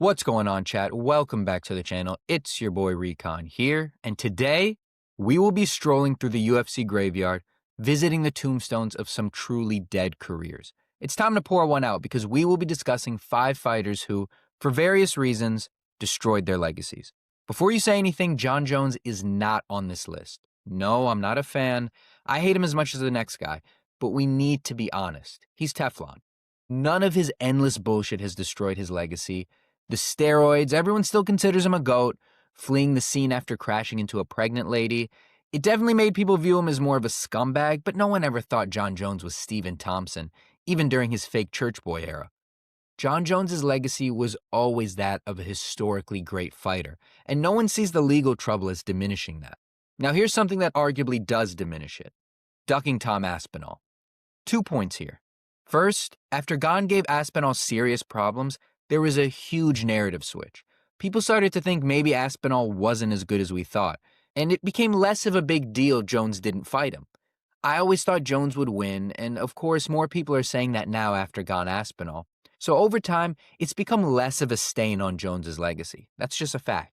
What's going on, chat? Welcome back to the channel. It's your boy Recon here, and today we will be strolling through the UFC graveyard, visiting the tombstones of some truly dead careers. It's time to pour one out because we will be discussing 5 fighters who, for various reasons, destroyed their legacies. Before you say anything, Jon Jones is not on this list. No, I'm not a fan. I hate him as much as the next guy, but we need to be honest. He's Teflon. None of his endless bullshit has destroyed his legacy. The steroids, everyone still considers him a GOAT, fleeing the scene after crashing into a pregnant lady. It definitely made people view him as more of a scumbag, but no one ever thought Jon Jones was Stephen Thompson, even during his fake church boy era. Jon Jones's legacy was always that of a historically great fighter, and no one sees the legal trouble as diminishing that. Now here's something that arguably does diminish it. Ducking Tom Aspinall. 2 points here. First, after Gon gave Aspinall serious problems, there was a huge narrative switch. People started to think maybe Aspinall wasn't as good as we thought, and it became less of a big deal Jones didn't fight him. I always thought Jones would win, and of course more people are saying that now after Gon Aspinall. So over time, it's become less of a stain on Jones's legacy. That's just a fact.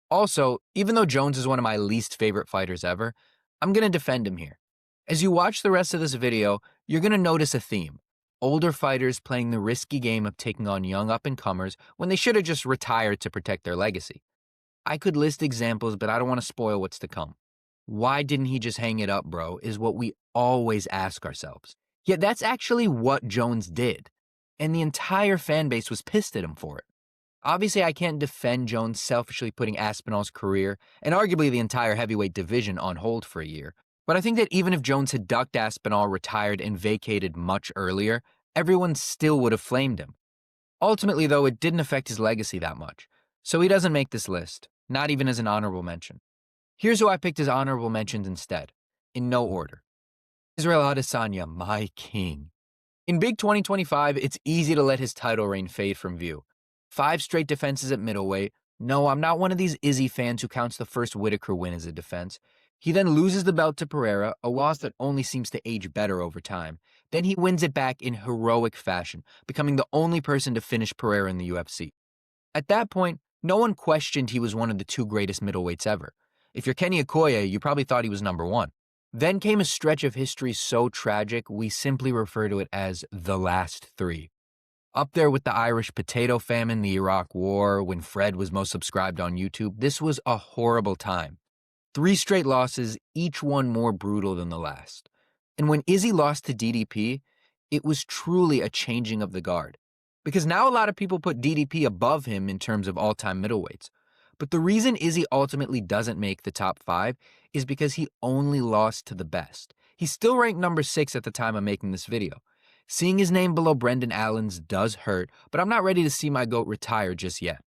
Also, even though Jones is one of my least favorite fighters ever, I'm going to defend him here. As you watch the rest of this video, you're going to notice a theme. Older fighters playing the risky game of taking on young up-and-comers when they should have just retired to protect their legacy. I could list examples, but I don't want to spoil what's to come. Why didn't he just hang it up, bro, is what we always ask ourselves. Yet that's actually what Jones did, and the entire fan base was pissed at him for it. Obviously, I can't defend Jones selfishly putting Aspinall's career, and arguably the entire heavyweight division, on hold for a year. But I think that even if Jones had ducked Aspinall, retired, and vacated much earlier, everyone still would have flamed him. Ultimately, though, it didn't affect his legacy that much, so he doesn't make this list, not even as an honorable mention. Here's who I picked as honorable mentions instead, in no order. Israel Adesanya, my king. In Big 2025, it's easy to let his title reign fade from view. 5 straight defenses at middleweight. No, I'm not one of these Izzy fans who counts the first Whitaker win as a defense. He then loses the belt to Pereira, a loss that only seems to age better over time. Then he wins it back in heroic fashion, becoming the only person to finish Pereira in the UFC. At that point, no one questioned he was one of the 2 greatest middleweights ever. If you're Kenny Okoye, you probably thought he was number 1. Then came a stretch of history so tragic, we simply refer to it as the last 3. Up there with the Irish potato famine, the Iraq War, when Fred was most subscribed on YouTube, this was a horrible time. 3 straight losses, each one more brutal than the last. And when Izzy lost to DDP, it was truly a changing of the guard. Because now a lot of people put DDP above him in terms of all-time middleweights. But the reason Izzy ultimately doesn't make the top 5 is because he only lost to the best. He's still ranked number 6 at the time of making this video. Seeing his name below Brendan Allen's does hurt, but I'm not ready to see my GOAT retire just yet.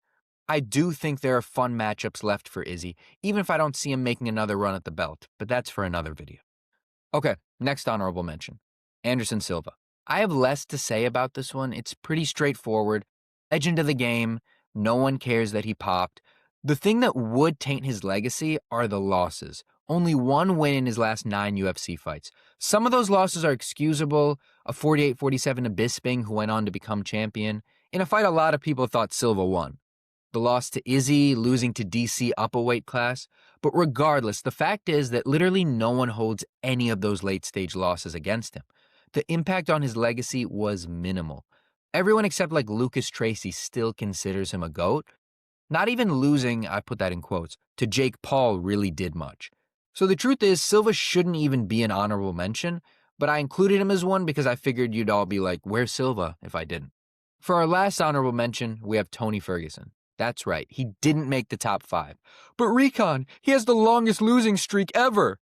I do think there are fun matchups left for Izzy, even if I don't see him making another run at the belt, but that's for another video. Okay, next honorable mention. Anderson Silva. I have less to say about this one. It's pretty straightforward. Legend of the game. No one cares that he popped. The thing that would taint his legacy are the losses. Only 1 win in his last 9 UFC fights. Some of those losses are excusable. A 48-47 to Bisping, who went on to become champion, in a fight a lot of people thought Silva won. The loss to Izzy, losing to DC up a weight class. But regardless, the fact is that literally no one holds any of those late-stage losses against him. The impact on his legacy was minimal. Everyone except like Lucas Tracy still considers him a GOAT. Not even losing, I put that in quotes, to Jake Paul really did much. So the truth is, Silva shouldn't even be an honorable mention, but I included him as one because I figured you'd all be like, where's Silva, if I didn't. For our last honorable mention, we have Tony Ferguson. That's right, he didn't make the top 5. But Recon, he has the longest losing streak ever.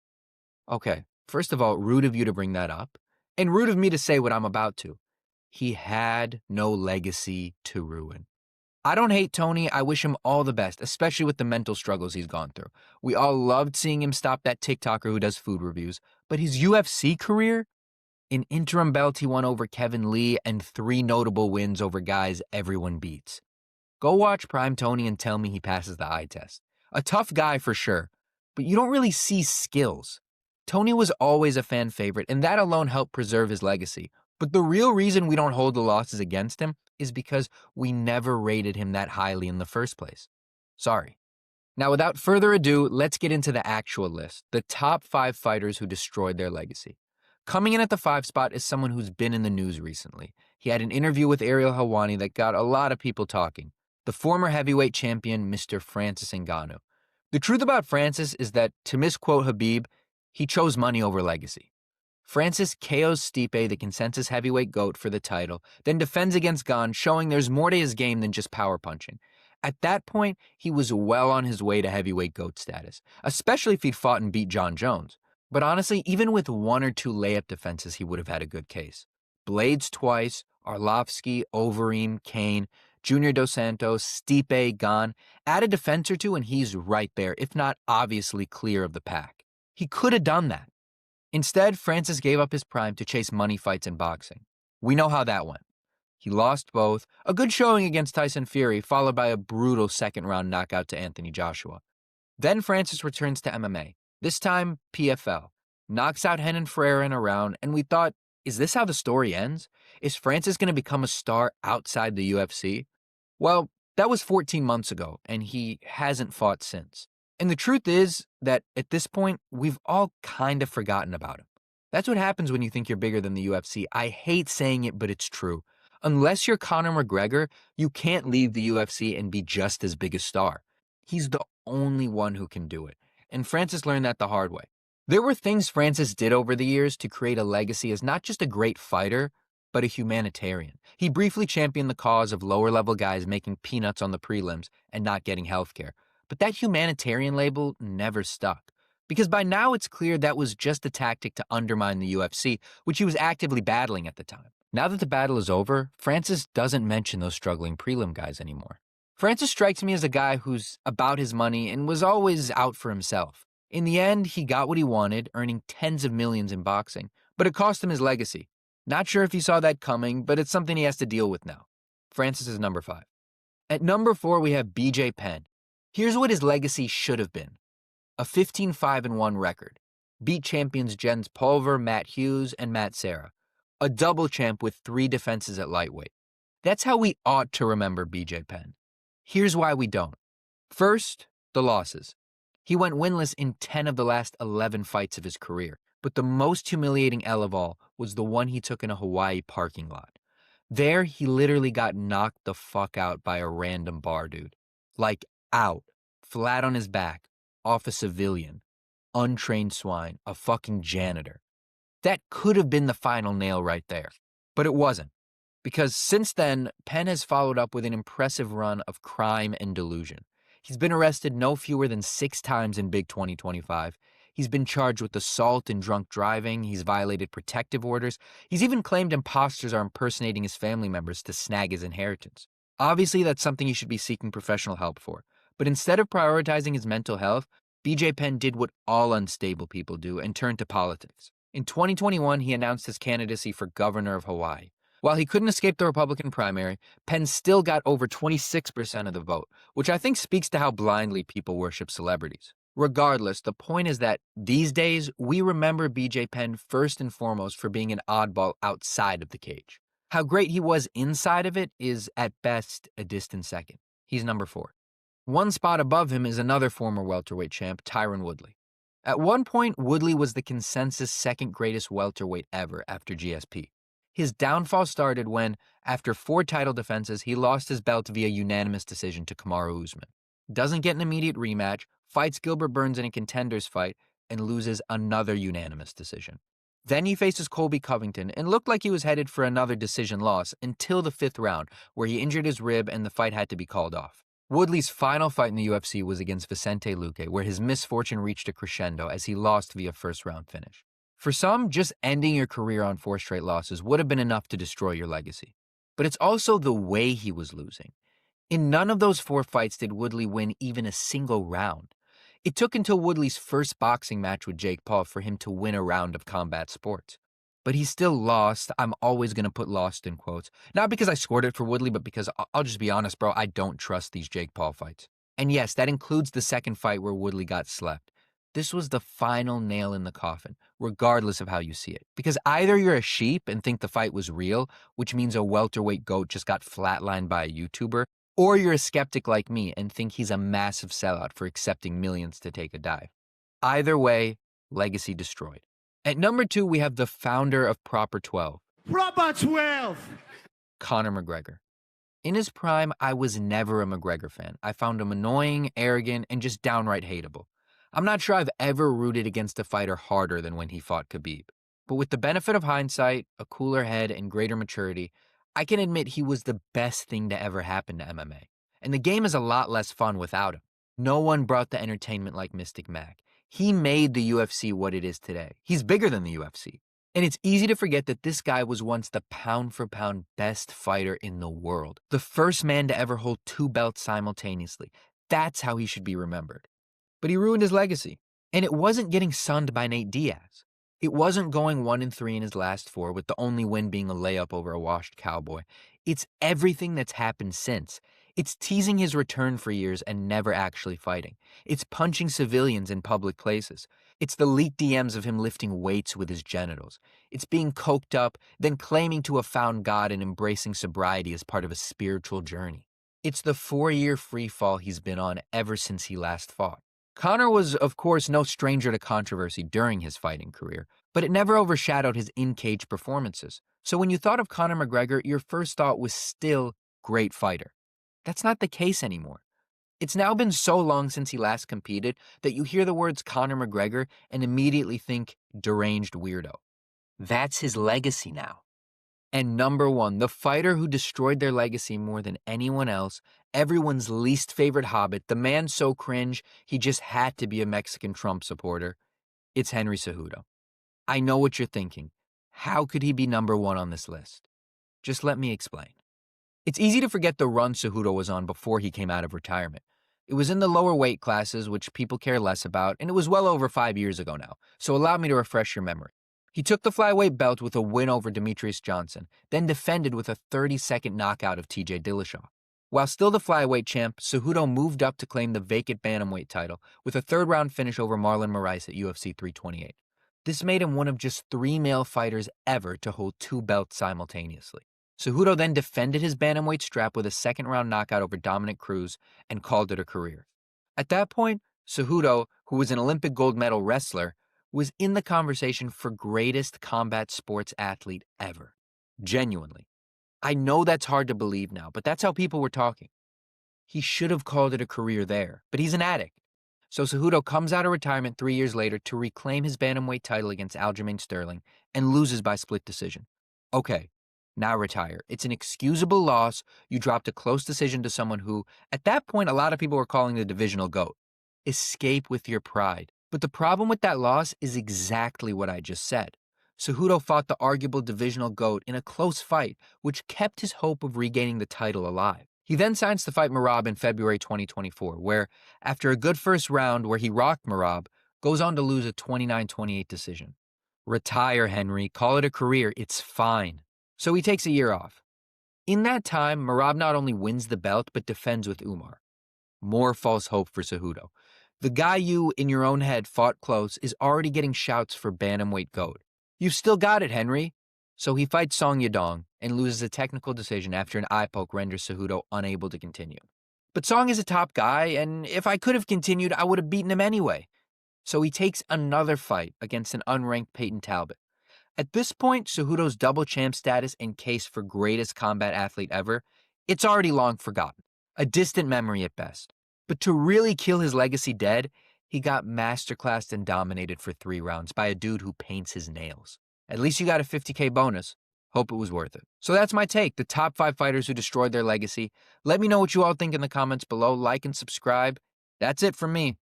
Okay, first of all, rude of you to bring that up, and rude of me to say what I'm about to. He had no legacy to ruin. I don't hate Tony, I wish him all the best, especially with the mental struggles he's gone through. We all loved seeing him stop that TikToker who does food reviews, but his UFC career? An interim belt he won over Kevin Lee and 3 notable wins over guys everyone beats. Go watch Prime Tony and tell me he passes the eye test. A tough guy for sure, but you don't really see skills. Tony was always a fan favorite, and that alone helped preserve his legacy. But the real reason we don't hold the losses against him is because we never rated him that highly in the first place. Sorry. Now, without further ado, let's get into the actual list, the top 5 fighters who destroyed their legacy. Coming in at the 5 spot is someone who's been in the news recently. He had an interview with Ariel Helwani that got a lot of people talking. The former heavyweight champion, Mr. Francis Ngannou. The truth about Francis is that, to misquote Habib, he chose money over legacy. Francis KOs Stipe, the consensus heavyweight GOAT, for the title, then defends against Gane, showing there's more to his game than just power punching. At that point, he was well on his way to heavyweight GOAT status, especially if he'd fought and beat John Jones. But honestly, even with 1 or 2 layup defenses, he would have had a good case. Blades twice, Arlovsky, Overeem, Kane, Junior Dos Santos, Stipe, Gane, add a defense or 2 and he's right there, if not obviously clear of the pack. He could have done that. Instead, Francis gave up his prime to chase money fights in boxing. We know how that went. He lost both, a good showing against Tyson Fury, followed by a brutal second-round knockout to Anthony Joshua. Then Francis returns to MMA, this time PFL, knocks out Renan Ferreira in a round, and we thought, is this how the story ends? Is Francis going to become a star outside the UFC? Well, that was 14 months ago, and he hasn't fought since. And the truth is that at this point, we've all kind of forgotten about him. That's what happens when you think you're bigger than the UFC. I hate saying it, but it's true. Unless you're Conor McGregor, you can't leave the UFC and be just as big a star. He's the only one who can do it. And Francis learned that the hard way. There were things Francis did over the years to create a legacy as not just a great fighter, but a humanitarian. He briefly championed the cause of lower-level guys making peanuts on the prelims and not getting health care. But that humanitarian label never stuck. Because by now it's clear that was just a tactic to undermine the UFC, which he was actively battling at the time. Now that the battle is over, Francis doesn't mention those struggling prelim guys anymore. Francis strikes me as a guy who's about his money and was always out for himself. In the end, he got what he wanted, earning tens of millions in boxing, but it cost him his legacy. Not sure if he saw that coming, but it's something he has to deal with now. Francis is number 5. At number 4, we have BJ Penn. Here's what his legacy should have been. A 15-5-1 record. Beat champions Jens Pulver, Matt Hughes, and Matt Serra. A double champ with 3 defenses at lightweight. That's how we ought to remember BJ Penn. Here's why we don't. First, the losses. He went winless in 10 of the last 11 fights of his career, but the most humiliating L of all was the one he took in a Hawaii parking lot. There, he literally got knocked the fuck out by a random bar dude. Like, out, flat on his back, off a civilian, untrained swine, a fucking janitor. That could have been the final nail right there, but it wasn't. Because since then, Penn has followed up with an impressive run of crime and delusion. He's been arrested no fewer than 6 times in Big 2025. He's been charged with assault and drunk driving. He's violated protective orders. He's even claimed imposters are impersonating his family members to snag his inheritance. Obviously, that's something he should be seeking professional help for. But instead of prioritizing his mental health, BJ Penn did what all unstable people do and turned to politics. In 2021, he announced his candidacy for governor of Hawaii. While he couldn't escape the Republican primary, Penn still got over 26% of the vote, which I think speaks to how blindly people worship celebrities. Regardless, the point is that these days, we remember BJ Penn first and foremost for being an oddball outside of the cage. How great he was inside of it is, at best, a distant second. He's number 4. One spot above him is another former welterweight champ, Tyron Woodley. At one point, Woodley was the consensus second greatest welterweight ever after GSP. His downfall started when, after 4 title defenses, he lost his belt via unanimous decision to Kamaru Usman. Doesn't get an immediate rematch, fights Gilbert Burns in a contenders fight, and loses another unanimous decision. Then he faces Colby Covington and looked like he was headed for another decision loss until the 5th round, where he injured his rib and the fight had to be called off. Woodley's final fight in the UFC was against Vicente Luque, where his misfortune reached a crescendo as he lost via first-round finish. For some, just ending your career on 4 straight losses would have been enough to destroy your legacy. But it's also the way he was losing. In none of those 4 fights did Woodley win even a single round. It took until Woodley's first boxing match with Jake Paul for him to win a round of combat sports. But he still lost. I'm always going to put lost in quotes. Not because I scored it for Woodley, but because I'll just be honest, bro, I don't trust these Jake Paul fights. And yes, that includes the second fight where Woodley got slept. This was the final nail in the coffin, regardless of how you see it. Because either you're a sheep and think the fight was real, which means a welterweight GOAT just got flatlined by a YouTuber, or you're a skeptic like me and think he's a massive sellout for accepting millions to take a dive. Either way, legacy destroyed. At number 2, we have the founder of Proper 12. Proper 12! Conor McGregor. In his prime, I was never a McGregor fan. I found him annoying, arrogant, and just downright hateable. I'm not sure I've ever rooted against a fighter harder than when he fought Khabib. But with the benefit of hindsight, a cooler head, and greater maturity, I can admit he was the best thing to ever happen to MMA. And the game is a lot less fun without him. No one brought the entertainment like Mystic Mac. He made the UFC what it is today. He's bigger than the UFC. And it's easy to forget that this guy was once the pound-for-pound best fighter in the world. The first man to ever hold 2 belts simultaneously. That's how he should be remembered. But he ruined his legacy. And it wasn't getting sunned by Nate Diaz. It wasn't going 1-3 in his last 4, with the only win being a layup over a washed cowboy. It's everything that's happened since. It's teasing his return for years and never actually fighting. It's punching civilians in public places. It's the leaked DMs of him lifting weights with his genitals. It's being coked up, then claiming to have found God and embracing sobriety as part of a spiritual journey. It's the 4-year free fall he's been on ever since he last fought. Conor was, of course, no stranger to controversy during his fighting career, but it never overshadowed his in-cage performances. So when you thought of Conor McGregor, your first thought was still great fighter. That's not the case anymore. It's now been so long since he last competed that you hear the words Conor McGregor and immediately think deranged weirdo. That's his legacy now. And number 1, the fighter who destroyed their legacy more than anyone else, everyone's least favorite hobbit, the man so cringe he just had to be a Mexican Trump supporter, it's Henry Cejudo. I know what you're thinking. How could he be number 1 on this list? Just let me explain. It's easy to forget the run Cejudo was on before he came out of retirement. It was in the lower weight classes, which people care less about, and it was well over 5 years ago now, so allow me to refresh your memory. He took the flyweight belt with a win over Demetrius Johnson, then defended with a 30-second knockout of TJ Dillashaw. While still the flyweight champ, Cejudo moved up to claim the vacant bantamweight title with a third-round finish over Marlon Moraes at UFC 328. This made him one of just 3 male fighters ever to hold 2 belts simultaneously. Cejudo then defended his bantamweight strap with a second-round knockout over Dominic Cruz and called it a career. At that point, Cejudo, who was an Olympic gold medal wrestler, was in the conversation for greatest combat sports athlete ever. Genuinely. I know that's hard to believe now, but that's how people were talking. He should have called it a career there, but he's an addict. So Cejudo comes out of retirement 3 years later to reclaim his bantamweight title against Aljamain Sterling and loses by split decision. Okay, now retire. It's an excusable loss. You dropped a close decision to someone who, at that point, a lot of people were calling the divisional GOAT. Escape with your pride. But the problem with that loss is exactly what I just said. Cejudo fought the arguable divisional GOAT in a close fight, which kept his hope of regaining the title alive. He then signs to fight Merab in February 2024, where, after a good first round where he rocked Merab, goes on to lose a 29-28 decision. Retire, Henry. Call it a career. It's fine. So he takes a year off. In that time, Merab not only wins the belt, but defends with Umar. More false hope for Cejudo. The guy you, in your own head, fought close is already getting shouts for bantamweight GOAT. You've still got it, Henry. So he fights Song Yadong and loses a technical decision after an eye poke renders Cejudo unable to continue. But Song is a top guy, and if I could have continued, I would have beaten him anyway. So he takes another fight against an unranked Peyton Talbot. At this point, Cejudo's double champ status and case for greatest combat athlete ever, it's already long forgotten. A distant memory at best. But to really kill his legacy dead, he got masterclassed and dominated for 3 rounds by a dude who paints his nails. At least you got a $50K bonus. Hope it was worth it. So that's my take, the top 5 fighters who destroyed their legacy. Let me know what you all think in the comments below. Like and subscribe. That's it from me.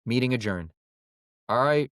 Meeting adjourned. All right.